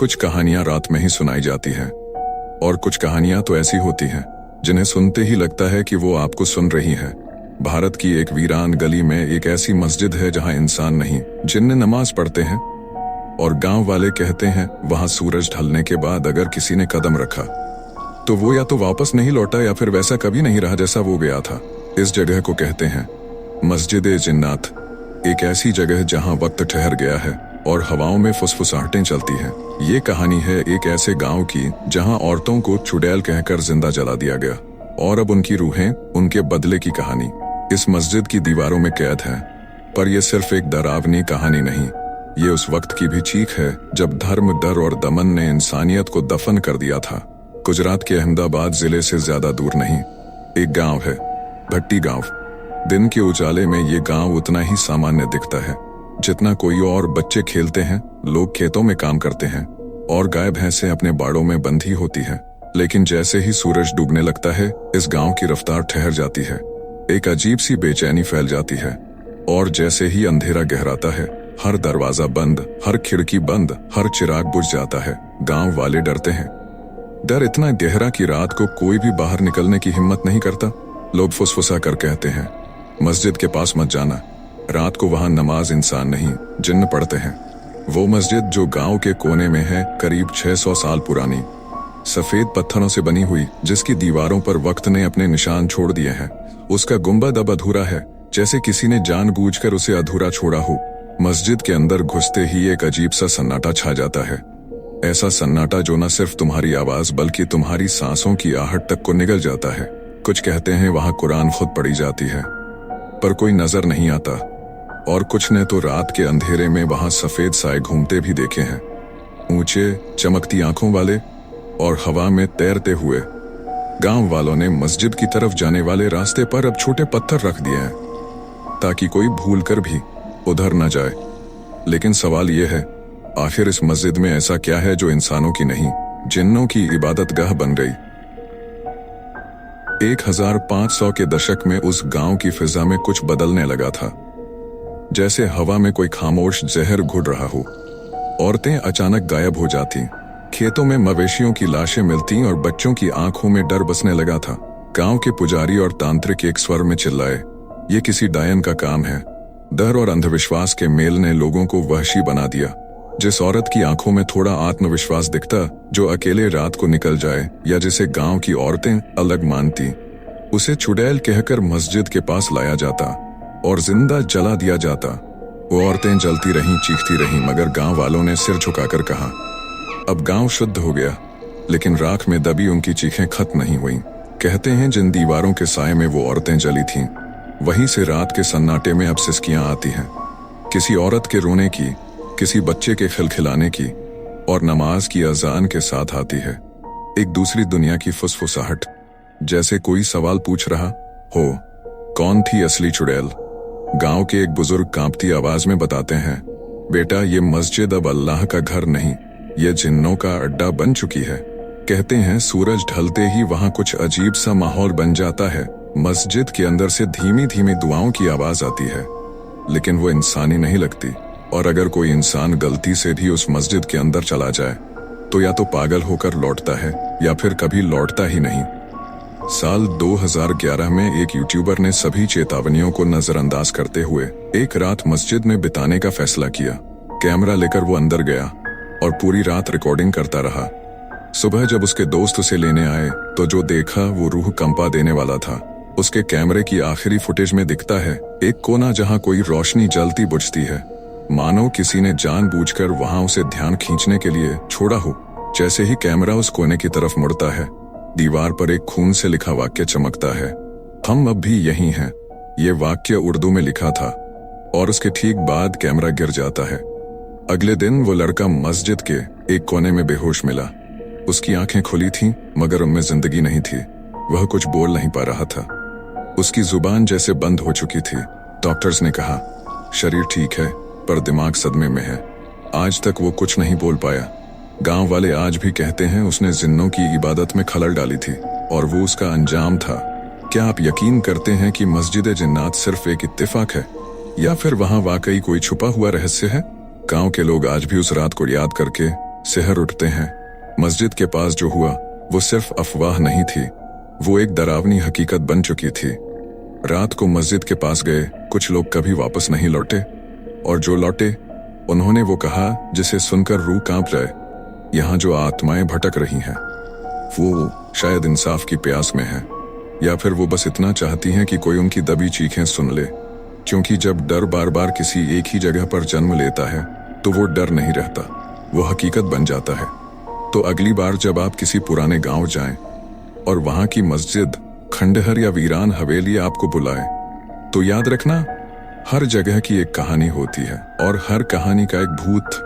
कुछ कहानियां रात में ही सुनाई जाती हैं और कुछ कहानियां तो ऐसी होती हैं जिन्हें सुनते ही लगता है कि वो आपको सुन रही है। भारत की एक वीरान गली में एक ऐसी मस्जिद है जहां इंसान नहीं, जिन्न नमाज पढ़ते हैं और गांव वाले कहते हैं वहां सूरज ढलने के बाद अगर किसी ने कदम रखा तो वो या तो वापस नहीं लौटा या फिर वैसा कभी नहीं रहा जैसा वो गया था। इस जगह को कहते हैं मस्जिद-ए-जिन्नात, एक ऐसी जगह जहां वक्त ठहर गया है और हवाओं में फुसफुसाहटें चलती हैं। ये कहानी है एक ऐसे गांव की जहां औरतों को चुड़ैल कहकर जिंदा जला दिया गया और अब उनकी रूहें उनके बदले की कहानी इस मस्जिद की दीवारों में कैद है। पर यह सिर्फ एक डरावनी कहानी नहीं, ये उस वक्त की भी चीख है जब धर्म, डर और दमन ने इंसानियत को दफन कर दिया था। गुजरात के अहमदाबाद जिले से ज्यादा दूर नहीं एक गांव है, भट्टी गांव। दिन के उजाले में ये गांव उतना ही सामान्य दिखता है जितना कोई और। बच्चे खेलते हैं, लोग खेतों में काम करते हैं और गाय भैंसें अपने बाड़ों में बंधी होती हैं। लेकिन जैसे ही सूरज डूबने लगता है, इस गांव की रफ्तार ठहर जाती है। एक अजीब सी बेचैनी फैल जाती है और जैसे ही अंधेरा गहराता है, हर दरवाजा बंद, हर खिड़की बंद, हर चिराग बुझ जाता है। गांव वाले डरते हैं। डर इतना गहरा कि रात को कोई भी बाहर निकलने की हिम्मत नहीं करता। लोग फुसफुसा कर कहते हैं मस्जिद के पास मत जाना, रात को वहां नमाज इंसान नहीं जिन्न पढ़ते हैं। वो मस्जिद जो गांव के कोने में है, करीब 600 साल पुरानी, सफेद पत्थरों से बनी हुई, जिसकी दीवारों पर वक्त ने अपने निशान छोड़ दिए हैं। उसका गुंबद अब अधूरा है, जैसे किसी ने जानबूझकर उसे अधूरा छोड़ा हो। मस्जिद के अंदर घुसते ही एक अजीब सा सन्नाटा छा जाता है। ऐसा सन्नाटा जो न सिर्फ तुम्हारी आवाज बल्कि तुम्हारी सांसों की आहट तक को निगल जाता है। कुछ कहते हैं वहां कुरान खुद पढ़ी जाती है पर कोई नजर नहीं आता, और कुछ ने तो रात के अंधेरे में वहां सफेद साए घूमते भी देखे हैं, ऊंचे चमकती आंखों वाले और हवा में तैरते हुए। गांव वालों ने मस्जिद की तरफ जाने वाले रास्ते पर अब छोटे पत्थर रख दिए हैं ताकि कोई भूलकर भी उधर न जाए। लेकिन सवाल यह है, आखिर इस मस्जिद में ऐसा क्या है जो इंसानों की नहीं, जिन्नों की इबादतगाह बन गई। 1500 के दशक में उस गांव की फिजा में कुछ बदलने लगा था, जैसे हवा में कोई खामोश जहर घुल रहा हो। औरतें अचानक गायब हो जाती, खेतों में मवेशियों की लाशें मिलती और बच्चों की आंखों में डर बसने लगा था। गांव के पुजारी और तांत्रिक एक स्वर में चिल्लाए, ये किसी डायन का काम है। डर और अंधविश्वास के मेल ने लोगों को वहशी बना दिया। जिस औरत की आंखों में थोड़ा आत्मविश्वास दिखता, जो अकेले रात को निकल जाए या जिसे गांव की औरतें अलग मानती, उसे चुड़ैल कहकर मस्जिद के पास लाया जाता और जिंदा जला दिया जाता। वो औरतें जलती रहीं, चीखती रहीं, मगर गांव वालों ने सिर झुकाकर कहा अब गांव शुद्ध हो गया। लेकिन राख में दबी उनकी चीखें खत्म नहीं हुई। कहते हैं जिन दीवारों के साए में वो औरतें जली थीं, वहीं से रात के सन्नाटे में अब सिसकियां आती हैं, किसी औरत के रोने की, किसी बच्चे के खिलखिलाने की, और नमाज की अजान के साथ आती है एक दूसरी दुनिया की फुसफुसाहट, जैसे कोई सवाल पूछ रहा हो, कौन थी असली चुड़ैल। गांव के एक बुजुर्ग कांपती आवाज में बताते हैं, बेटा ये मस्जिद अब अल्लाह का घर नहीं, ये जिन्नों का अड्डा बन चुकी है। कहते हैं सूरज ढलते ही वहां कुछ अजीब सा माहौल बन जाता है। मस्जिद के अंदर से धीमी धीमी दुआओं की आवाज आती है, लेकिन वो इंसानी नहीं लगती। और अगर कोई इंसान गलती से भी उस मस्जिद के अंदर चला जाए तो या तो पागल होकर लौटता है या फिर कभी लौटता ही नहीं। साल 2011 में एक यूट्यूबर ने सभी चेतावनियों को नजरअंदाज करते हुए एक रात मस्जिद में बिताने का फैसला किया। कैमरा लेकर वो अंदर गया और पूरी रात रिकॉर्डिंग करता रहा। सुबह जब उसके दोस्त उसे लेने आए तो जो देखा वो रूह कंपा देने वाला था। उसके कैमरे की आखिरी फुटेज में दिखता है एक कोना जहां कोई रोशनी जलती बुझती है, मानो किसी ने जानबूझकर वहां उसे ध्यान खींचने के लिए छोड़ा हो। जैसे ही कैमरा उस कोने की तरफ मुड़ता है, दीवार पर एक खून से लिखा वाक्य चमकता है, हम अब भी यहीं हैं। ये वाक्य उर्दू में लिखा था और उसके ठीक बाद कैमरा गिर जाता है। अगले दिन वो लड़का मस्जिद के एक कोने में बेहोश मिला। उसकी आंखें खुली थीं मगर उनमें जिंदगी नहीं थी। वह कुछ बोल नहीं पा रहा था, उसकी जुबान जैसे बंद हो चुकी थी। डॉक्टर्स ने कहा शरीर ठीक है पर दिमाग सदमे में है। आज तक वो कुछ नहीं बोल पाया। गांव वाले आज भी कहते हैं उसने जिन्नों की इबादत में खलल डाली थी और वो उसका अंजाम था। क्या आप यकीन करते हैं कि मस्जिद-ए-जिन्नात सिर्फ एक इत्तेफाक है या फिर वहां वाकई कोई छुपा हुआ रहस्य है? गांव के लोग आज भी उस रात को याद करके शहर उठते हैं। मस्जिद के पास जो हुआ वो सिर्फ अफवाह नहीं थी, वो एक डरावनी हकीकत बन चुकी थी। रात को मस्जिद के पास गए कुछ लोग कभी वापस नहीं लौटे, और जो लौटे उन्होंने वो कहा जिसे सुनकर रूह कांप जाए, यहाँ जो आत्माएं भटक रही हैं वो शायद इंसाफ की प्यास में है, या फिर वो बस इतना चाहती हैं कि कोई उनकी दबी चीखें सुन ले। क्योंकि जब डर बार बार किसी एक ही जगह पर जन्म लेता है तो वो डर नहीं रहता, वो हकीकत बन जाता है। तो अगली बार जब आप किसी पुराने गांव जाएं और वहां की मस्जिद, खंडहर या वीरान हवेली आपको बुलाए, तो याद रखना हर जगह की एक कहानी होती है और हर कहानी का एक भूत